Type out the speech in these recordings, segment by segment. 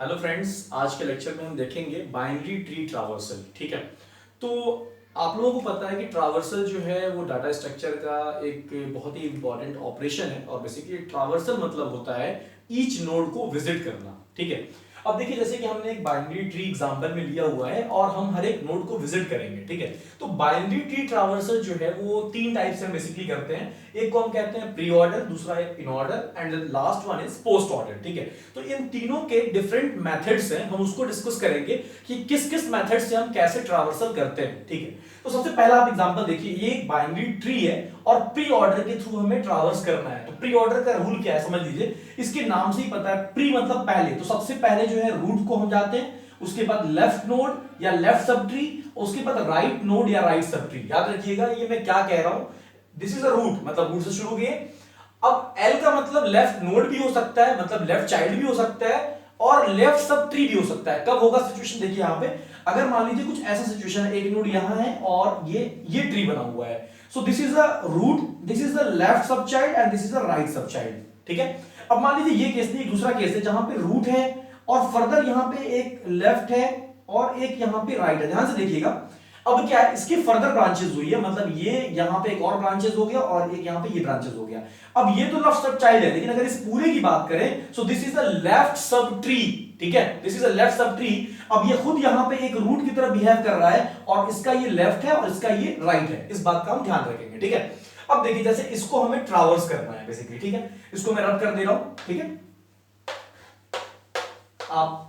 Hello friends, आज के lecture में हम देखेंगे बाइनरी ट्री ट्रावर्सल। ठीक है, तो आप लोगों को पता है कि ट्रावर्सल जो है वो डाटा स्ट्रक्चर का एक बहुत ही इंपॉर्टेंट ऑपरेशन है और बेसिकली ट्रावर्सल मतलब होता है ईच नोड को विजिट करना। ठीक है, अब देखिए जैसे कि हमने एक बाइनरी ट्री एग्जांपल में लिया हुआ है और हम हर एक नोड को विजिट करेंगे। ठीक है, तो बाइनरी ट्री ट्रावर्सल जो है वो तीन टाइप से हम बेसिकली करते हैं। एक को हम कहते हैं प्री ऑर्डर, दूसरा है in order and the last one is post order. ठीक है, तो इन तीनों के डिफरेंट मेथड्स हैं, हम उसको डिस्कस करेंगे कि किस किस मेथड से हम कैसे ट्रावर्सल करते हैं। ठीक है, तो सबसे पहला आप एग्जांपल देखिए, ये एक बाइनरी ट्री है और प्री ऑर्डर के थ्रू हमें ट्रावर्स करना है। तो प्री ऑर्डर का रूल क्या है समझ लीजिए, इसके नाम से ही पता है, प्री मतलब पहले, तो सबसे पहले जो है रूट को हम जाते हैं, उसके बाद लेफ्ट नोड या लेफ्ट सब ट्री, उसके बाद राइट नोड या राइट सब ट्री। याद रखिएगा ये मैं क्या कह रहा हूं, दिस इज अ रूट, मतलब रूट से शुरू किए। अब एल का मतलब लेफ्ट नोड भी हो सकता है, मतलब लेफ्ट चाइल्ड भी हो सकता है, और लेफ्ट सब ट्री भी हो सकता है। कब होगा सिचुएशन देखिए यहां पे, अगर मान लीजिए कुछ ऐसा सिचुएशन है, एक नोड यहां है और ये ट्री बना हुआ है, so this is a root, this is the left sub child and this is the right sub child. ठीक है, अब मान लीजिए ये केस नहीं, एक दूसरा केस है जहां पे रूट है और फर्दर यहां पे एक लेफ्ट है और एक यहां पे राइट है। ध्यान से देखिएगा, अब क्या है, इसकी फर्दर ब्रांचेस हुई है, मतलब ये यहां पे एक और ब्रांचेस हो गया और एक यहां पे ये ब्रांचेस हो गया। अब ये तो लेफ्ट सब चाइल्ड है, लेकिन अगर इस पूरे की बात करें सो this is the left sub tree. ठीक है, this is a left sub tree. अब ये खुद यहां पे एक रूट की तरह बिहेव कर रहा है और इसका ये लेफ्ट है और इसका ये राइट है, इस बात का हम ध्यान रखेंगे। ठीक है, अब देखिए जैसे इसको हमें ट्रावर्स करना है बेसिकली। ठीक है, इसको मैं रब कर दे रहा हूं। ठीक है, आप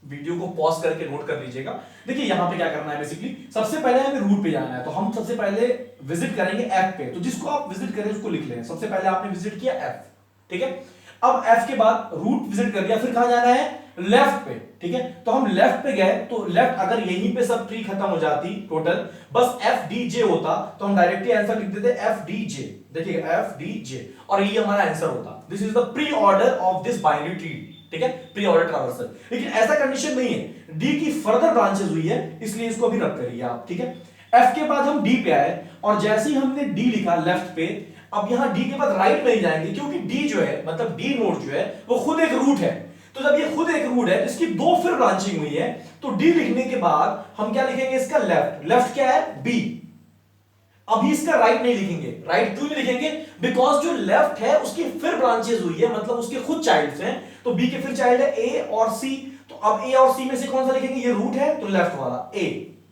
वीडियो को पॉज करके नोट कर लीजिएगा। देखिए यहां पे क्या करना है, बेसिकली सबसे पहले हमें रूट पे जाना है, तो हम सबसे पहले विजिट करेंगे एफ पे। तो जिसको आप विजिट करें उसको लिख लें, सबसे पहले आपने विजिट किया एफ। ठीक है, अब एफ के बाद रूट विजिट कर लिया, फिर कहां जाना है, लेफ्ट पे। ठीक है, तो हम लेफ्ट पे गए, तो लेफ्ट अगर यहीं पे सब ट्री खत्म हो जाती टोटल, बस एफ डी जे होता, तो हम डायरेक्टली आंसर लिख देते एफ डी जे। देखिए एफ डी जे, और ये हमारा आंसर होता। This is the pre order of this binary tree. ठीक है, प्री ऑर्डर ट्रावर्सल। लेकिन ऐसा कंडीशन नहीं है, डी की फर्दर ब्रांचेस हुई है, इसलिए इसको अभी रख करिए आप। ठीक है, एफ के बाद हम डी पे आए और जैसे ही हमने डी लिखा लेफ्ट पे, अब यहां डी के बाद राइट नहीं जाएंगे, क्योंकि डी जो है मतलब डी नोड जो है वो खुद एक रूट है। तो जब ये खुद एक रूट है तो इसकी दो फिर ब्रांचिंग हुई है, तो डी लिखने के बाद हम क्या लिखेंगे, इसका लेफ्ट। लेफ्ट क्या है, बी। अभी इसका राइट नहीं लिखेंगे। राइट क्यों नहीं लिखेंगे, बिकॉज जो लेफ्ट है उसकी फिर ब्रांचेस हुई है, मतलब उसके खुद चाइल्ड्स हैं, तो बी के फिर चाइल्ड है ए और सी। तो अब ए और सी में से कौन सा लिखेंगे, ये रूट है तो लेफ्ट वाला ए।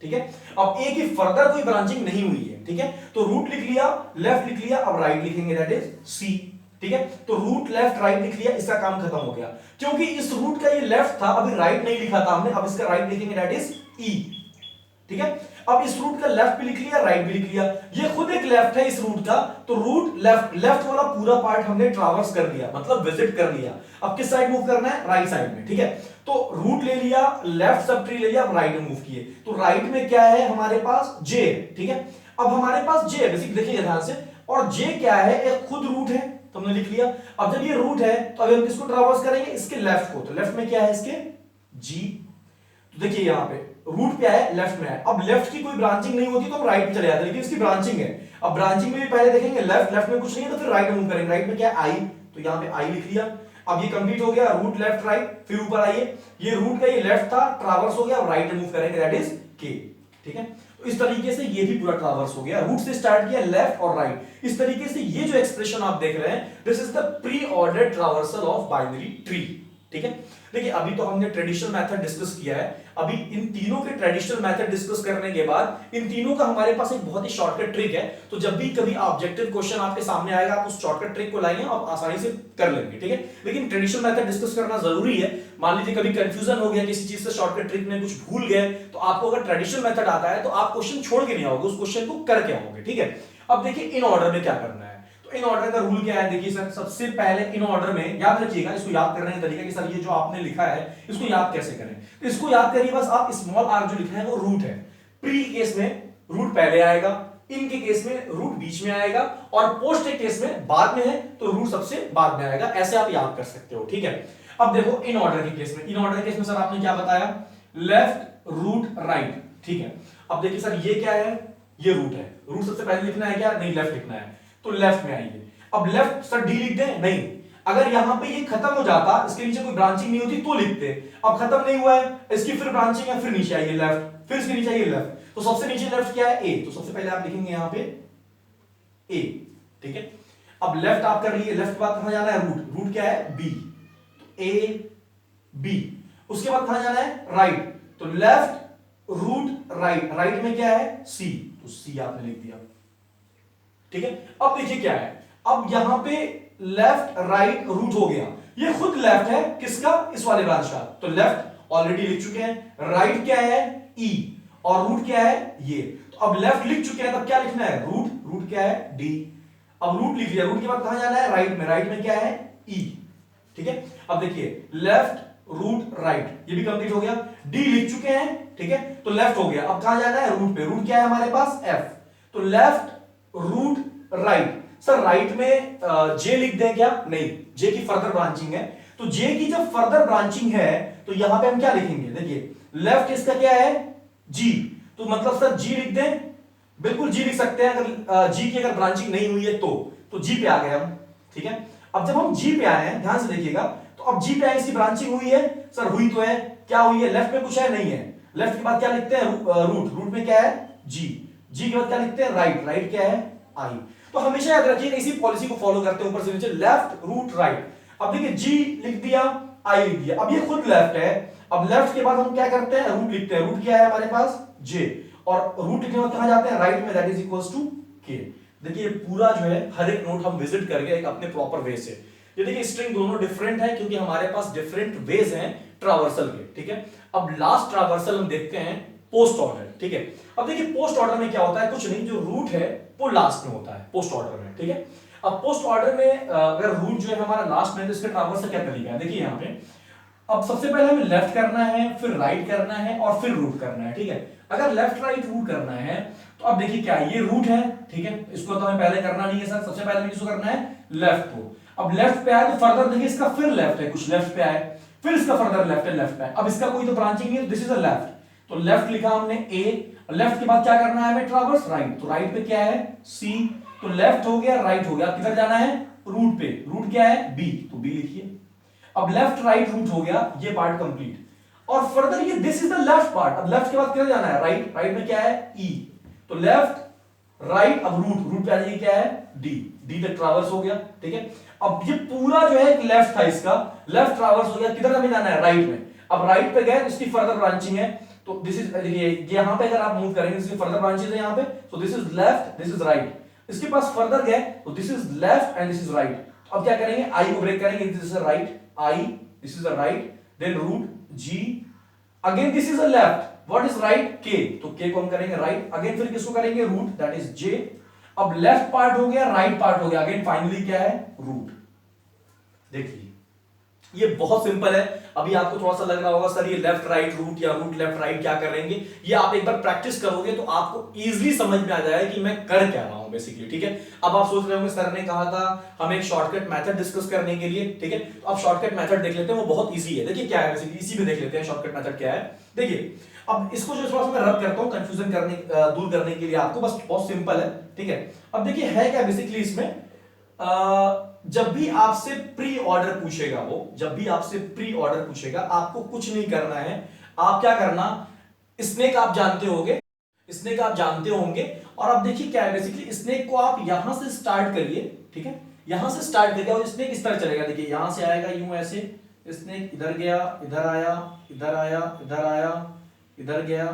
ठीक है, अब ए की फर्दर कोई ब्रांचिंग नहीं हुई है। ठीक है, तो रूट लिख लिया, लेफ्ट लिख लिया, अब राइट लिखेंगे, दैट इज सी। ठीक है, तो रूट लेफ्ट राइट लिख लिया, इसका काम खत्म हो गया। क्योंकि इस रूट का ये लेफ्ट था, अभी राइट नहीं लिखा था हमने, अब इसका राइट लिखेंगे, दैट इज ई। ठीक है, अब इस रूट का लेफ्ट भी लिख लिया, राइट भी लिख लिया, ये खुद एक लेफ्ट है इस रूट का, तो रूट लेफ्ट, लेफ्ट वाला पूरा पार्ट हमने ट्रावर्स कर लिया, मतलब विजिट कर लिया। अब किस साइड मूव करना है, राइट साइड में। ठीक है, तो रूट ले लिया, लेफ्ट सब ट्री ले लिया, अब राइट में मूव किए, तो राइट में क्या है हमारे पास, जे। ठीक है, अब हमारे पास जे बेसिक देखिए ध्यान से, और जे क्या है, एक खुद रूट है, तो हमने लिख लिया। अब जब ये रूट है तो अभी हम किसको ट्रावर्स करेंगे, इसके लेफ्ट को, तो लेफ्ट में क्या है इसके, जी। तो देखिए यहां पे रूट पे है, लेफ्ट में है, अब लेफ्ट की कोई ब्रांचिंग नहीं होती तो हम राइट पे चले जाते, लेकिन इसकी ब्रांचिंग है। अब ब्रांचिंग में भी पहले देखेंगे लेफ्ट, लेफ्ट में कुछ नहीं है तो फिर राइट मूव करेंगे। राइट में क्या है, आई, तो यहां पे आई लिख लिया। अब ये कंप्लीट हो गया, रूट लेफ्ट राइट, फिर ऊपर आइए, ये रूट का ये लेफ्ट था, ट्रावर्स हो गया, अब राइट मूव करेंगे, दैट इज के। ठीक है, तो इस तरीके से ये भी पूरा ट्रावर्स हो गया, रूट से स्टार्ट किया, लेफ्ट और राइट। इस तरीके से ये जो एक्सप्रेशन आप देख रहे हैं, this is the pre order traversal of binary tree. ठीक है, देखिए अभी तो हमने ट्रेडिशनल मेथड डिस्कस किया है, अभी इन तीनों के ट्रेडिशनल मेथड डिस्कस करने के बाद इन तीनों का हमारे पास एक बहुत ही शॉर्टकट ट्रिक है। तो जब भी कभी ऑब्जेक्टिव क्वेश्चन आपके सामने आएगा, आप उस शॉर्टकट ट्रिक को लाएंगे और आसानी से कर लेंगे। ठीक है, लेकिन ट्रेडिशनल मेथड डिस्कस करना जरूरी है। मान लीजिए कभी कंफ्यूजन हो गया किसी चीज से, शॉर्टकट ट्रिक में कुछ भूल गए, तो आपको अगर ट्रेडिशनल मेथड आता है तो आप क्वेश्चन छोड़ के नहीं आओगे, उस क्वेश्चन को करके आओगे। ठीक है, अब देखिए इन ऑर्डर में क्या करना है, इन ऑर्डर का रूल क्या है, देखिए सर सबसे पहले इन ऑर्डर में याद रखिएगा, इसको याद करने का तरीका कि सर ये जो आपने लिखा है इसको याद कैसे करें, तो इसको याद करिए बस आप, स्मॉल आर जो लिखा है वो रूट है। प्री केस में रूट पहले आएगा, इन के केस में रूट बीच में आएगा, और पोस्ट के केस में बाद में है तो रूट सबसे बाद में आएगा, ऐसे आप याद कर सकते हो। ठीक है, अब देखो इन ऑर्डर के केस में, इन ऑर्डर के केस में सर आपने क्या बताया, लेफ्ट रूट राइट। ठीक है, अब देखिए सर ये क्या है, ये रूट है, रूट सबसे पहले लिखना है क्या, नहीं लेफ्ट लिखना है, तो लेफ्ट में आइए। अब लेफ्ट सर डी लिख दें, नहीं, अगर यहां पे ये खत्म हो जाता, इसके नीचे कोई ब्रांचिंग नहीं होती तो लिखते, अब खत्म नहीं हुआ है, इसकी फिर ब्रांचिंग है, फिर नीचे आइए लेफ्ट, फिर इसके नीचे आइए लेफ्ट, तो सबसे नीचे लेफ्ट क्या है, ए, तो सबसे पहले आप लिखेंगे यहां पे ए, ठीक है। अब लेफ्ट आप कर लिए, लेफ्ट के बाद कहां जाना है, रूट, रूट क्या है, बी, तो ए बी, उसके बाद कहां जाना है, राइट, तो लेफ्ट रूट राइट, राइट में क्या है, सी, तो सी आपने लिख दिया, ठीक है। अब देखिए क्या है, अब यहां पे लेफ्ट राइट रूट हो गया, ये खुद लेफ्ट है किसका, इस वाले ब्रांच का, तो लेफ्ट ऑलरेडी लिख चुके हैं, राइट क्या है, ई, और रूट क्या है, ये, तो अब लेफ्ट लिख चुके हैं, तब क्या लिखना है, रूट, रूट क्या है, डी, अब रूट लिख लिया, रूट के बाद कहां जाना है, राइट में, राइट में क्या है, ई, ठीक है। अब देखिए लेफ्ट रूट राइट, ये भी कंप्लीट हो गया, डी लिख चुके हैं, ठीक है, तो लेफ्ट हो गया, अब कहां जाना है, रूट पे, रूट क्या है हमारे पास, एफ, तो left root right, sir right में जे लिख दें क्या, नहीं, जे की फर्दर ब्रांचिंग है, तो जे की जब फर्दर ब्रांचिंग है तो यहां पे हम क्या लिखेंगे, देखिए लेफ्ट इसका क्या है, जी, तो मतलब सर जी लिख दें, बिल्कुल जी लिख सकते हैं, अगर जी की अगर ब्रांचिंग नहीं हुई है तो जी पे आ गए हम, ठीक है। अब जब हम जी पे आए हैं, ध्यान से देखिएगा, तो अब जी पे आए, इसकी ब्रांचिंग हुई है, सर हुई तो है, क्या हुई है, लेफ्ट में कुछ है, नहीं है, लेफ्ट के बाद क्या लिखते हैं, रूट, रूट में क्या है, जी, जी के बाद क्या लिखते हैं, राइट, राइट क्या है, आई, तो हमेशा याद रखिएगा इसी पॉलिसी को फॉलो करते हैं, ऊपर से नीचे लेफ्ट रूट राइट। अब देखिए जी लिख दिया, आई लिख दिया, अब ये खुद लेफ्ट है, अब लेफ्ट के बाद हम क्या करते हैं, रूट लिखते हैं, रूट क्या है हमारे पास, जे, और रूट लिखने में कहां जाते हैं, राइट में, दैट इज इक्वल्स टू के। देखिए पूरा जो है हर एक नोट हम विजिट करके एक अपने प्रॉपर वे से, ये देखिए स्ट्रिंग दोनों डिफरेंट है क्योंकि हमारे पास डिफरेंट वेज हैं ट्रावर्सल के, ठीक है। अब लास्ट ट्रावर्सल हम देखते हैं पोस्ट ऑर्डर, ठीक है। अब देखिए पोस्ट ऑर्डर में क्या होता है, कुछ नहीं, जो रूट है वो लास्ट में होता है पोस्ट ऑर्डर में, ठीक है। अब पोस्ट ऑर्डर में अगर रूट जो है हमारा लास्ट में, तो इसका ट्रावर्सल क्या तरीका है, देखिए यहां पे, अब सबसे पहले हमें लेफ्ट करना है, फिर राइट करना है और फिर रूट करना है, ठीक है। अगर लेफ्ट राइट रूट करना है तो अब देखिए क्या है, ये रूट है, ठीक है, इसको तो हमें पहले करना नहीं है सर, सबसे पहले हमें किसको करना है, लेफ्ट को। अब लेफ्ट पे आए तो फर्दर देखिए इसका फिर लेफ्ट है, कुछ लेफ्ट पे आए, फिर इसका फर्दर लेफ्ट है, लेफ्ट पे आए, अब इसका कोई तो ब्रांचिंग नहीं है, दिस इज अ लेफ्ट, तो लेफ्ट लिखा हमने ए, लेफ्ट के बाद क्या करना है हमें, ट्रावर्स राइट, तो राइट पे क्या है, सी, तो लेफ्ट हो गया, राइट हो गया, किधर जाना है, रूट पे, रूट क्या है, बी, तो बी लिखिए। अब लेफ्ट राइट रूट हो गया, ये पार्ट कंप्लीट, और फर्दर ये this is the left part, अब लेफ्ट के बाद किधर जाना है, राइट, राइट में क्या है, ई, तो लेफ्ट राइट, अब रूट, रूट पे आ जाइए क्या है, डी, डी तक ट्रावर्स हो गया, ठीक है। अब ये पूरा जो है एक लेफ्ट था, इसका लेफ्ट ट्रावर्स हो गया, किधर हमें जाना है, राइट में, अब राइट पे गए तो इसकी फर्दर ब्रांचिंग है, तो दिस इज, देखिए यहां पे अगर आप मूव करेंगे, इसकी फर्दर ब्रांचेस है यहां पे, so this is left, this is right, इसके पास फर्दर गए तो this is left and this is right, अब क्या करेंगे, आई को ब्रेक करेंगे, this is right, I, this is right, then root G, again this is a left, what is right, K, तो के को हम करेंगे राइट, अगेन फिर किसको करेंगे, रूट, दैट इज जे, अब लेफ्ट पार्ट हो गया, राइट पार्ट हो गया, अगेन फाइनली क्या है, रूट। देखिए ये बहुत सिंपल है, अभी आपको थोड़ा सा लग रहा होगा सर ये लेफ्ट राइट रूट या रूट लेफ्ट राइट क्या करेंगे, ये आप एक बार प्रैक्टिस करोगे तो आपको इजीली समझ में आ जाएगा कि मैं कर क्या रहा हूं बेसिकली, ठीक है। अब आप सोच रहे होंगे सर ने कहा था हमें एक शॉर्टकट मेथड डिस्कस करने के लिए, ठीक है, तो आप शॉर्टकट मेथड देख लेते हैं, वो बहुत इजी है। देखिए क्या है बेसिकली, इसी में देख लेते हैं शॉर्टकट मेथड क्या है। देखिए अब इसको जो थोड़ा सा मैं रब करता हूं कंफ्यूजन करने दूर करने के लिए आपको, बस बहुत सिंपल है, ठीक है। अब देखिए है क्या बेसिकली इसमें, जब भी आपसे प्री ऑर्डर पूछेगा, वो जब भी आपसे प्री ऑर्डर पूछेगा, आपको कुछ नहीं करना है, आप क्या करना, स्नेक आप जानते होंगे, स्नेक आप जानते होंगे, और अब देखिए क्या है बेसिकली, स्नेक को आप यहां से स्टार्ट करिए, ठीक है, यहां से स्टार्ट करिए और स्नेक इस तरह चलेगा, देखिए यहां से आएगा यूं ऐसे, स्नेक इधर गया, इधर आया, इधर आया, इधर आया, इधर गया,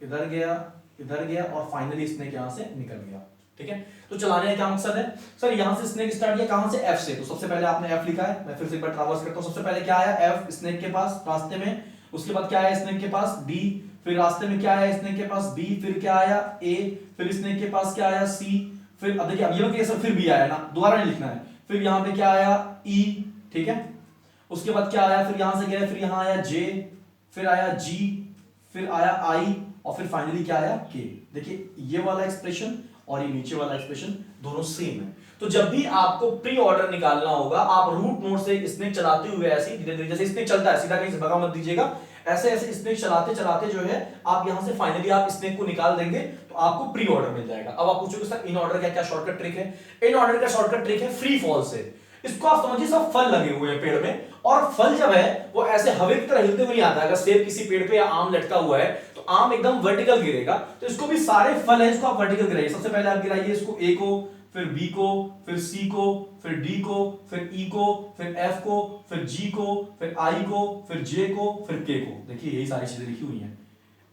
इधर गया, इधर गया, और फाइनली स्नेक यहां से निकल गया, ठीक है। तो चलाने का क्या मकसद है सर, यहां से स्नेक स्टार्ट किया, कहां से, एफ से, तो सबसे पहले आपने एफ लिखा है, मैं फिर से एक बार ट्रावर्स करता हूं, सबसे पहले क्या आया, एफ स्नेक के पास रास्ते में, उसके बाद क्या आया स्नेक के पास, डी, फिर रास्ते में क्या आया स्नेक के पास, बी, फिर क्या आया, ए, फिर स्नेक के पास क्या आया, सी, फिर अब देखिए अब ये सर फिर भी आया ना, दोबारा नहीं लिखना है, फिर यहां पे क्या आया, ई, ठीक है, उसके बाद क्या आया, फिर यहां से गया, फिर यहां आया जे, फिर आया जी, फिर आया आई, और फिर फाइनली क्या आया, के। देखिए ये वाला एक्सप्रेशन और ये नीचे वाला एक्सप्रेशन दोनों सेम है। तो जब भी आपको प्री ऑर्डर निकालना होगा, आप रूट नोड से स्नेक चलाते हुए ऐसे धीरे धीरे, जैसे स्नेक चलता है सीधा कहीं से भगा मत दीजिएगा, ऐसे ऐसे स्नेक चलाते चलाते जो है आप यहां से फाइनली आप स्नेक को निकाल देंगे तो आपको प्री ऑर्डर मिल जाएगा। अब आप पूछोगे सर इन ऑर्डर का क्या शॉर्टकट ट्रिक है, इन ऑर्डर का शॉर्टकट ट्रिक है फ्री फॉल से। इसको आप समझिए सब फल लगे हुए हैं पेड़ में, और फल जब है वो ऐसे हवा की तरह हिलते हुए नहीं आता है। अगर सेब किसी पेड़ पे या आम लटका हुआ है तो आम एकदम वर्टिकल गिरेगा, तो इसको भी सारे फल है इसको आप वर्टिकल गिराइए। सबसे पहले आप गिराइए इसको ए को, फिर बी को, फिर सी को, फिर डी को, फिर ई को, फिर एफ को, फिर जी को, फिर आई को, फिर जे को, फिर के को। देखिए यही सारी चीजें लिखी हुई हैं,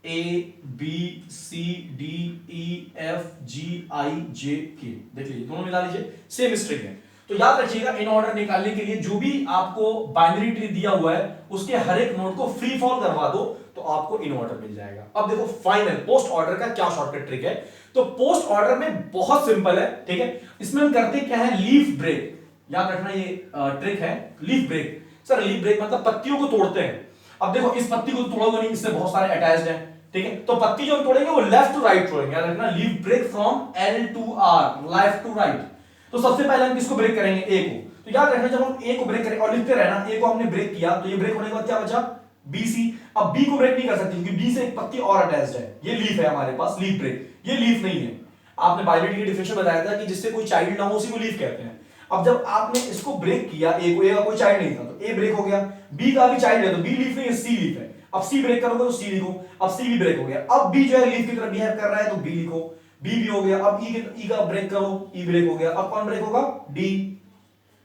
A B C D E F G I J K. देख लीजिए दोनों मिला लीजिए, सेम स्ट्रिंग है। तो याद रखिएगा इन ऑर्डर निकालने के लिए जो भी आपको बाइनरी ट्री दिया हुआ है उसके हर एक नोड को फ्री फॉल करवा दो तो आपको इन ऑर्डर मिल जाएगा। अब देखो फाइनल पोस्ट ऑर्डर का क्या शॉर्टकट ट्रिक है। तो पोस्ट ऑर्डर में बहुत सिंपल है, ठीक है। इसमें हम करते क्या है, लीफ ब्रेक। याद रखना ये ट्रिक है, leaf break. Sir leaf break मतलब पत्तियों को तोड़ते हैं। अब देखो इस पत्ती को तोड़ोगे नहीं, इससे बहुत सारे अटैच्ड हैं, ठीक है। तो पत्ती जो हम तोड़ेंगे वो लेफ्ट टू राइट तोड़ेंगे। याद रखना leaf break from L to R, left to right. तो सबसे पहले हम किसको ब्रेक करेंगे, ए को। तो याद रखना जब हम ए को ब्रेक करें और लिखते रहना, ए को हमने ब्रेक किया तो ये ब्रेक होने के बाद क्या बचा, बी सी। अब बी को ब्रेक नहीं कर सकते क्योंकि बी से एक पत्ती और अटैच्ड है, ये लीफ है हमारे पास, लीफ ब्रेक। ये लीफ नहीं है। आपने बायोलॉजी के डिफिनेशन बताया था कि जिससे कोई चाइल्ड ना हो उसी को लीफ कहते हैं। अब जब आपने इसको ब्रेक किया, ए को, ए का कोई चाइल्ड नहीं था तो ए ब्रेक हो गया, बी का भी चाइल्ड है तो बी लीफ नहीं है, सी लीफ है। अब सी ब्रेक करोगे तो सी लिखो, अब सी भी ब्रेक हो गया। अब बी जो है लीफ की तरह बिहेव कर रहा है तो बी लिखो, बी भी हो गया। अब ई का ब्रेक करो, ई ब्रेक हो गया। अब कौन ब्रेक होगा, डी,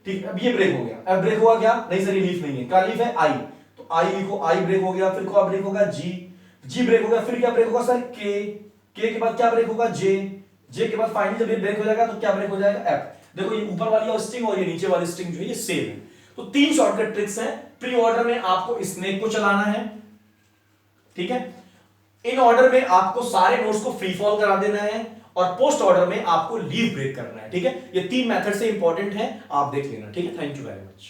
ठीक। अब ये ब्रेक हो गया। अब ब्रेक हुआ क्या, नहीं सर ये लीफ नहीं है, क्या लीफ है, आई, तो आई लिखो, आई ब्रेक हो गया। फिर क्या ब्रेक होगा, जी, जी ब्रेक हो गया। फिर क्या ब्रेक होगा सर, के के बाद क्या ब्रेक होगा, जे, जे के बाद फाइनली जब ये ब्रेक हो जाएगा तो क्या ब्रेक हो जाएगा, एफ। देखो ये ऊपर वाली स्ट्रिंग और ये नीचे वाली स्ट्रिंग जो है ये सेम है। तो 3 शॉर्टकट ट्रिक्स हैं। प्री ऑर्डर में आपको स्नेक को चलाना है, ठीक है। इन ऑर्डर में आपको सारे नोड्स को फ्री फॉल करा देना है, और पोस्ट ऑर्डर में आपको लीफ ब्रेक करना है, ठीक है। ये 3 मेथड से इंपॉर्टेंट है, आप देख लेना, ठीक है। Thank you very much.